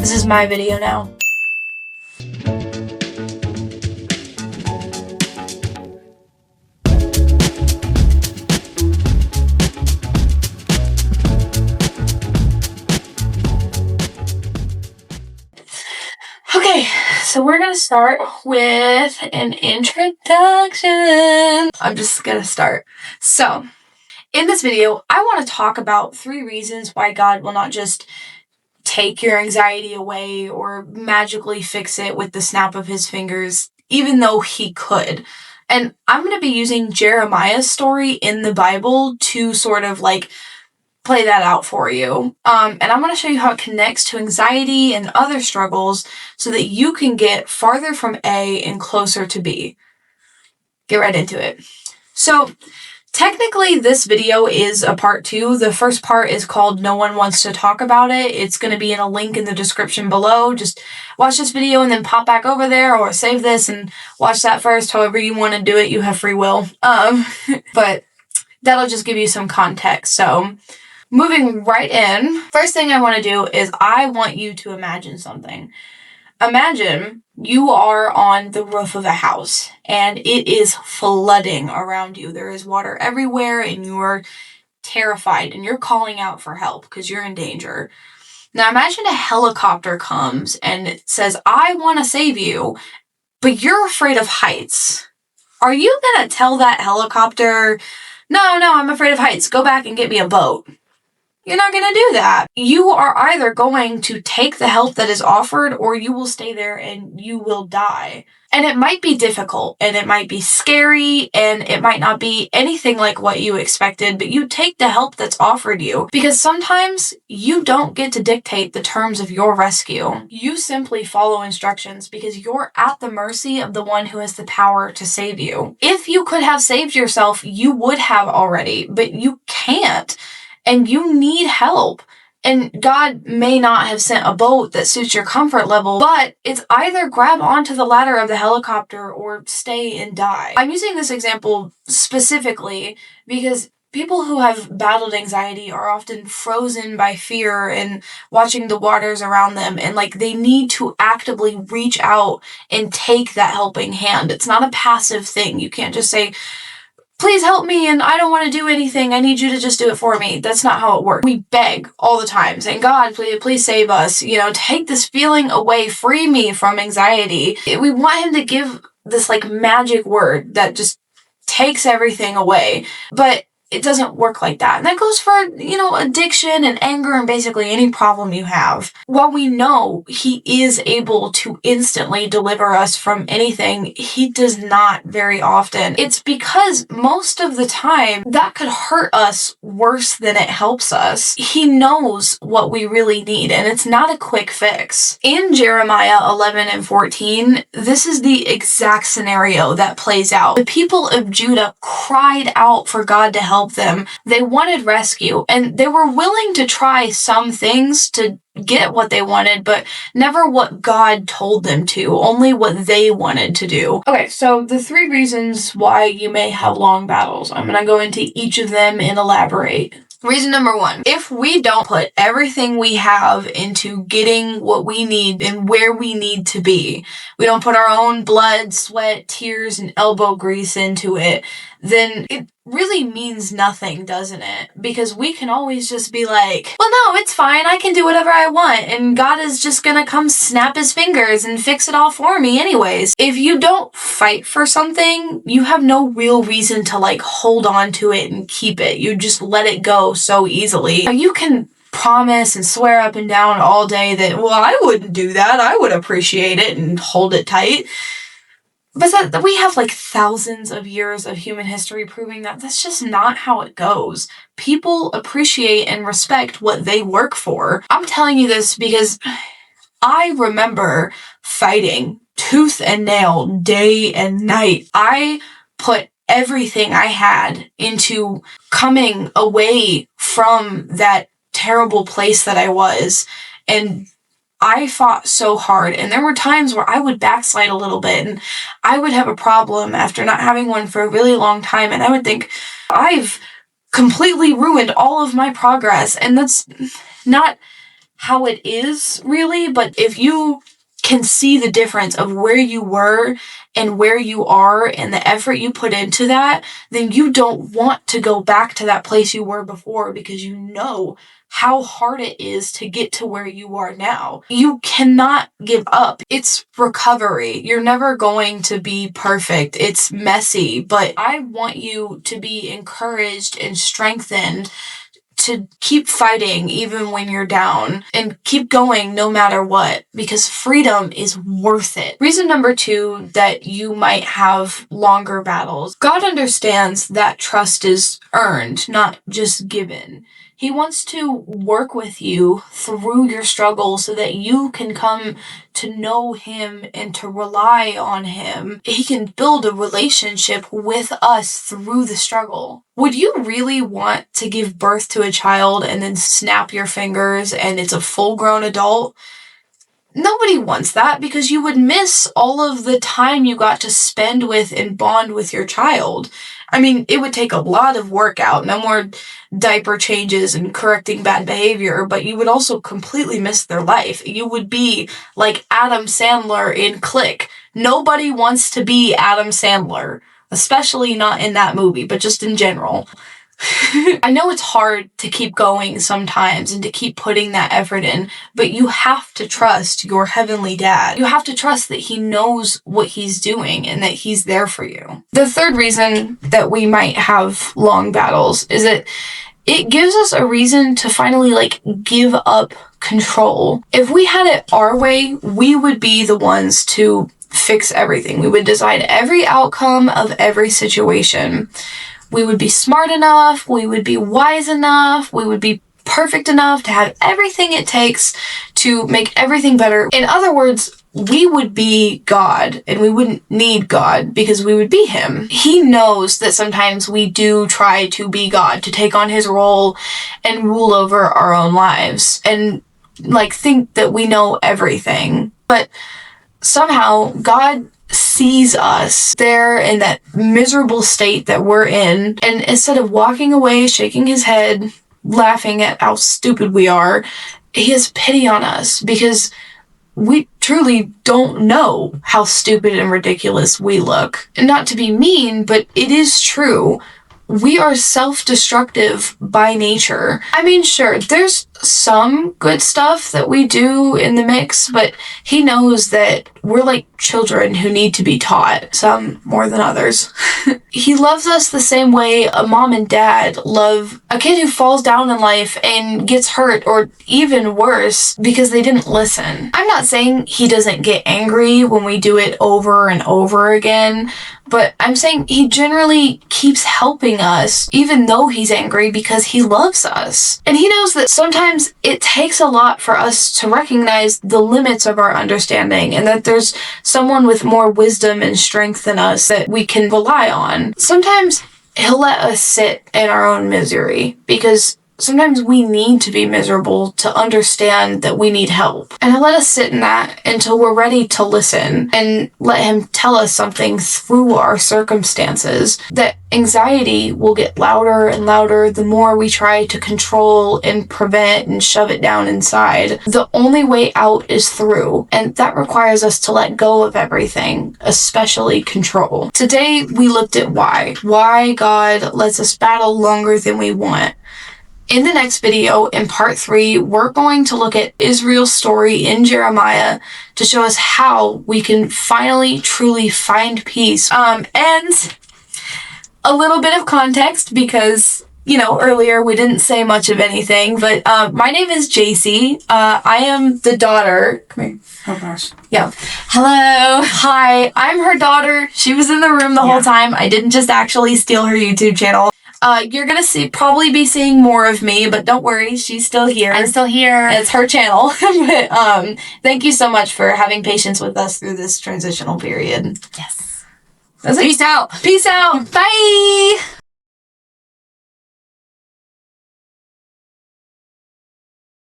This is my video now. Okay, so we're gonna start with an introduction. I'm just gonna start. So, in this video, I want to talk about 3 reasons why God will not just take your anxiety away or magically fix it with the snap of his fingers, even though he could. And I'm going to be using Jeremiah's story in the Bible to sort of like play that out for you. And I'm going to show you how it connects to anxiety and other struggles so that you can get farther from A and closer to B. Get right into it. So, technically, this video is a part 2. The first part is called No One Wants to Talk About It. It's going to be in a link in the description below. Just watch this video and then pop back over there, or save this and watch that first. However you want to do it, you have free will. But that'll just give you some context. So, moving right in, first thing I want to do is I want you to imagine something. Imagine you are on the roof of a house and it is flooding around you. There is water everywhere and you are terrified and you're calling out for help because you're in danger. Now imagine a helicopter comes and it says, I want to save you, but you're afraid of heights. Are you going to tell that helicopter, no, I'm afraid of heights. Go back and get me a boat? You're not going to do that. You are either going to take the help that is offered or you will stay there and you will die. And it might be difficult and it might be scary and it might not be anything like what you expected, but you take the help that's offered you because sometimes you don't get to dictate the terms of your rescue. You simply follow instructions because you're at the mercy of the one who has the power to save you. If you could have saved yourself, you would have already, but you can't. And you need help. And God may not have sent a boat that suits your comfort level, but it's either grab onto the ladder of the helicopter or stay and die. I'm using this example specifically because people who have battled anxiety are often frozen by fear and watching the waters around them, and like they need to actively reach out and take that helping hand. It's not a passive thing. You can't just say, please help me and I don't want to do anything. I need you to just do it for me. That's not how it works. We beg all the time saying, God, please save us. Take this feeling away. Free me from anxiety. We want him to give this like magic word that just takes everything away. But it doesn't work like that. And that goes for, addiction and anger and basically any problem you have. While we know he is able to instantly deliver us from anything, he does not very often. It's because most of the time that could hurt us worse than it helps us. He knows what we really need, and it's not a quick fix. In Jeremiah 11 and 14, this is the exact scenario that plays out. The people of Judah cried out for God to help them. They wanted rescue and they were willing to try some things to get what they wanted, but never what God told them to, only what they wanted to do. Okay, so the 3 reasons why you may have long battles. I'm going to go into each of them and elaborate. Reason number 1, if we don't put everything we have into getting what we need and where we need to be, we don't put our own blood, sweat, tears, and elbow grease into it, then it really means nothing, doesn't it? Because we can always just be like, well, no, it's fine. I can do whatever I want. And God is just gonna come snap his fingers and fix it all for me anyways. If you don't fight for something, you have no real reason to like hold on to it and keep it. You just let it go so easily. You can promise and swear up and down all day that, well, I wouldn't do that. I would appreciate it and hold it tight. But we have like thousands of years of human history proving that that's just not how it goes. People appreciate and respect what they work for. I'm telling you this because I remember fighting tooth and nail day and night. I put everything I had into coming away from that terrible place that I was, and I fought so hard, and there were times where I would backslide a little bit and I would have a problem after not having one for a really long time, and I would think, I've completely ruined all of my progress, and that's not how it is really, but if you can see the difference of where you were and where you are and the effort you put into that, then you don't want to go back to that place you were before, because you know how hard it is to get to where you are now. You cannot give up. It's recovery. You're never going to be perfect. It's messy, but I want you to be encouraged and strengthened to keep fighting even when you're down, and keep going no matter what, because freedom is worth it. Reason number 2 that you might have longer battles. God understands that trust is earned, not just given. He wants to work with you through your struggle so that you can come to know him and to rely on him. He can build a relationship with us through the struggle. Would you really want to give birth to a child and then snap your fingers and it's a full-grown adult? Nobody wants that, because you would miss all of the time you got to spend with and bond with your child. I mean, it would take a lot of workout, no more diaper changes and correcting bad behavior, but you would also completely miss their life. You would be like Adam Sandler in Click. Nobody wants to be Adam Sandler, especially not in that movie, but just in general. I know it's hard to keep going sometimes and to keep putting that effort in, but you have to trust your heavenly dad. You have to trust that he knows what he's doing and that he's there for you. The third reason that we might have long battles is that it gives us a reason to finally give up control. If we had it our way, we would be the ones to fix everything. We would decide every outcome of every situation. We would be smart enough, we would be wise enough, we would be perfect enough to have everything it takes to make everything better. In other words, we would be God, and we wouldn't need God because we would be him. He knows that sometimes we do try to be God, to take on his role and rule over our own lives, and think that we know everything. But somehow God sees us there in that miserable state that we're in, and instead of walking away, shaking his head, laughing at how stupid we are, he has pity on us, because we truly don't know how stupid and ridiculous we look. And not to be mean, but it is true. We are self-destructive by nature. I mean, sure, there's some good stuff that we do in the mix, but he knows that we're like children who need to be taught, some more than others. He loves us the same way a mom and dad love a kid who falls down in life and gets hurt, or even worse, because they didn't listen. I'm not saying he doesn't get angry when we do it over and over again, but I'm saying he generally keeps helping us, even though he's angry, because he loves us. And he knows that sometimes it takes a lot for us to recognize the limits of our understanding, and that there's someone with more wisdom and strength than us that we can rely on. Sometimes he'll let us sit in our own misery, because sometimes we need to be miserable to understand that we need help. And he'll let us sit in that until we're ready to listen and let him tell us something through our circumstances. That anxiety will get louder and louder the more we try to control and prevent and shove it down inside. The only way out is through, and that requires us to let go of everything, especially control. Today we looked at why God lets us battle longer than we want. In the next video, in part 3, we're going to look at Israel's story in Jeremiah to show us how we can finally, truly find peace. And a little bit of context, because, earlier we didn't say much of anything, but my name is JC. I am the daughter. Come here. Oh gosh. Yeah. Hello. Hi. I'm her daughter. She was in the room the whole time. I didn't just actually steal her YouTube channel. You're gonna probably be seeing more of me, but don't worry, she's still here. I'm still here. It's her channel. But thank you so much for having patience with us through this transitional period. Yes. Peace out. Peace out. Bye.